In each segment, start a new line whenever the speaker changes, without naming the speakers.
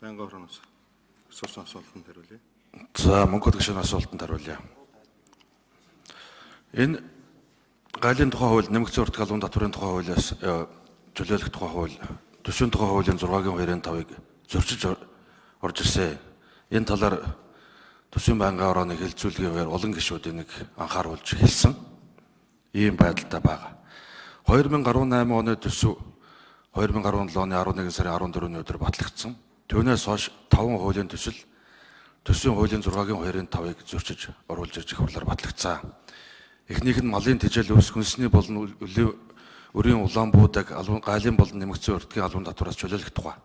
Байнгын орноос асуусан асуултанд хариулъя.
За Монгол гишүүний асуултанд хариулъя. Энэ гайлын тухай хууль, нэмэгдсэн урт галуун татврын тухай хуулиас чөлөөлөх тухай хууль, төсвийн тухай хуулийн 6-гийн 2-5-ыг зөрчиж орж ирсэн. Энэ талаар төсвийн байнгын орооны хэлэлцүүлгээр олон гишүүд энийг анхааруулж хэлсэн. Ийм байдалтай байгаа. 2018 оны төсөв 2017 оны 11 сарын 14-ний өдөр батлагдсан. Түүнээс хойш 5 хуулийн төсөл төсвийн хуулийн 6-гийн 2-5-ыг зөрчиж оруулж ирж их хурлаар батлагдсан. Эхнийх нь малын тижэл өвс хүнсний болон өрийн улаан буудаг гайлын болон нэмэгдсэн уртгийн албан татвараас чөлөөлөх тухай.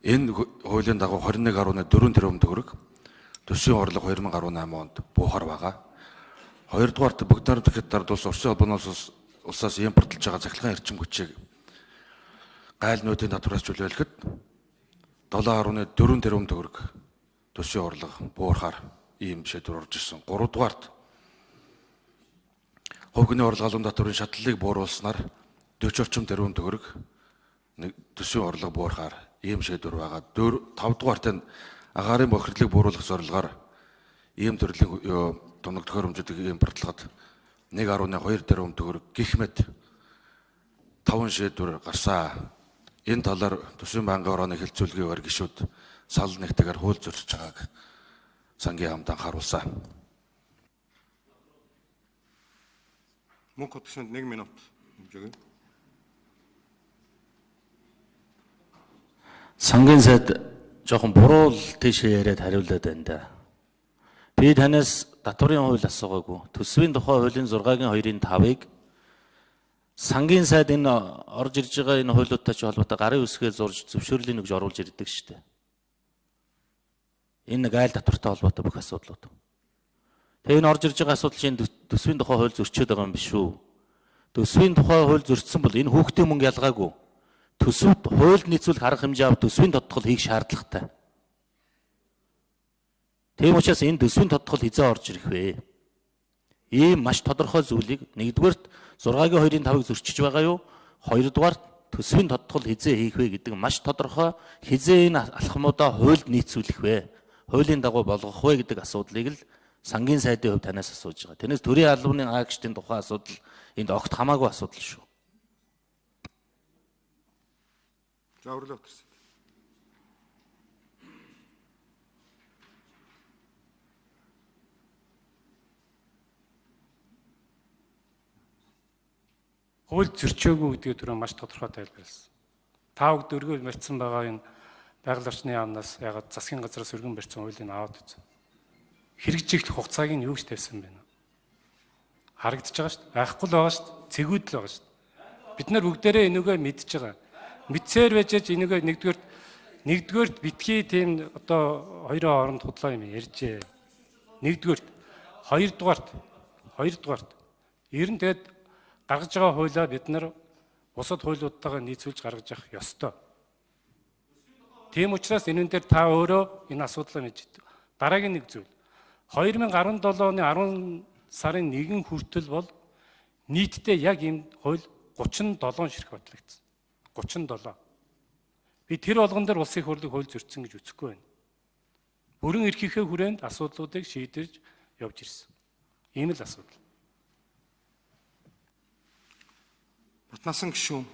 Энэ хуулийн дагуу 21.4 тэрбум төгрөг төсвийн орлого 2018 онд буухаар байгаа. Хоёрдугаарт бүгд найрамдах хятад улс Оросын холбооноос улсаас импортлж байгаа цахилгаан эрчим хүчийг гайлнуудын татвараас чөлөөлөхөд 7.4 тэрбум төгрөг төсвийн орлого буурахаар ийм шийдвэр орж ирсэн. Гуравдугаарт хувь хүний орлого албан татврын шатлалыг бууруулснаар 40 орчим тэрбум төгрөг төсвийн орлого буурахаар ийм шийдвэр байгаа. 5-дугаарт нь агаарын бохирлыг бууруулах зорилгоор ийм төрлийн тоног төхөөрөмжүүдийг импортлоход 1.2 тэрбум төгрөг гэх мэт 5 шийдвэр гарсан. Энэ талаар төсвийн байнгын орооны хэлэлцүүлгээр гишүүд санал нэгтэйгээр хууль зөрчиж байгааг сангийн хамт анхааруулсан.
Мөнх хөтгшөнд 1 минут хэмжээгэй.
Сангийн сайд жоохон буруу л тийшээ яриад хариулаад байна да. Би танаас татврын хууль асуугаагүй. Төсвийн тухай хуулийн 6-гийн 2-5-ыг сангийн сайд энэ орж ирж байгаа энэ хуулиудтай ч холбоотой гарын үсгээ зурж зөвшөөрлийн нэгж оруулж ирдэг шүү дээ. Энэ гайл татвартай холбоотой бүх асуудлууд. Тэгээ энэ орж ирж байгаа асуудал чинь төсвийн тухай хууль зөрчөөд байгаа юм биш үү? Төсвийн тухай хууль зөрчсөн бол энэ хүүхдийн мөнгө ялгаагүй. Төсвөд хуульд нийцүүлэх арга хэмжээ авах төсвийн тодтгол хийх шаардлагатай. Тийм учраас энэ төсвийн тодтгол хизээ орж ирэх вэ? Ийм маш тодорхой зүйлийг нэгдүгээрт 6-гийн 2-5-ыг зөрчиж байгаа юу? Хоёрдугаарт төсвийн тодтгол хизээ хийх вэ гэдэг маш тодорхой хизээ энэ алхмуудаа хуульд нийцүүлэх вэ? Хуулийн дагуу болгох вэ гэдэг асуудлыг л сангийн сайдын хувьд танаас асууж байгаа. Тэрнээс төрийн албаны агчдын тухай асуудал энд огт хамаагүй асуудал шүү.
За өрлөө өтөрсөн.
Хууль зөрчөөгүй гэдгээ түрүү маш тодорхой тайлбарласан. Та бүгд өргөөл барьсан байгаа энэ байгаль орчны яамнаас ягаад засгийн газраас өргөн барьсан хуулийг аваад үзсэн. Хэрэгжүүлэх хугацааг нь юу гэж тавьсан бэ? Харагдаж байгаа шүү дээ. Байхгүй л байгаа шүү дээ. Цэгүүд л байгаа шүү дээ. Бид нар бүгдээрээ энийгээ мэдж байгаа. Мэдсээр байжээж энийгээ нэгдүгээрт битгий тийм одоо хоёрын хооронд худлаа юм ярьжээ. Нэгдүгээрт, хоёрдугаарт ер нь тэгээд гаргаж байгаа хуулиа бид нар бусад хуулиудтайгаа нийцүүлж гаргаж явах ёстой. Тийм учраас энэ дээр та өөрөө энэ асуудлаа мэддэг. Дараагийн нэг зүйл. 2017 оны 10 сарын 1 хүртэл бол нийтдээ яг энэ хууль 37 ширхэг батлагдсан. 37. Би тэр болгон дээр улсын хурлыг хууль зөрчсөн гэж үзэхгүй байна. Бүрэн эрхийнхээ хүрээнд асуудлуудыг шийдэж явж ирсэн. Ийм л асуудал.
Батнасан гишүүн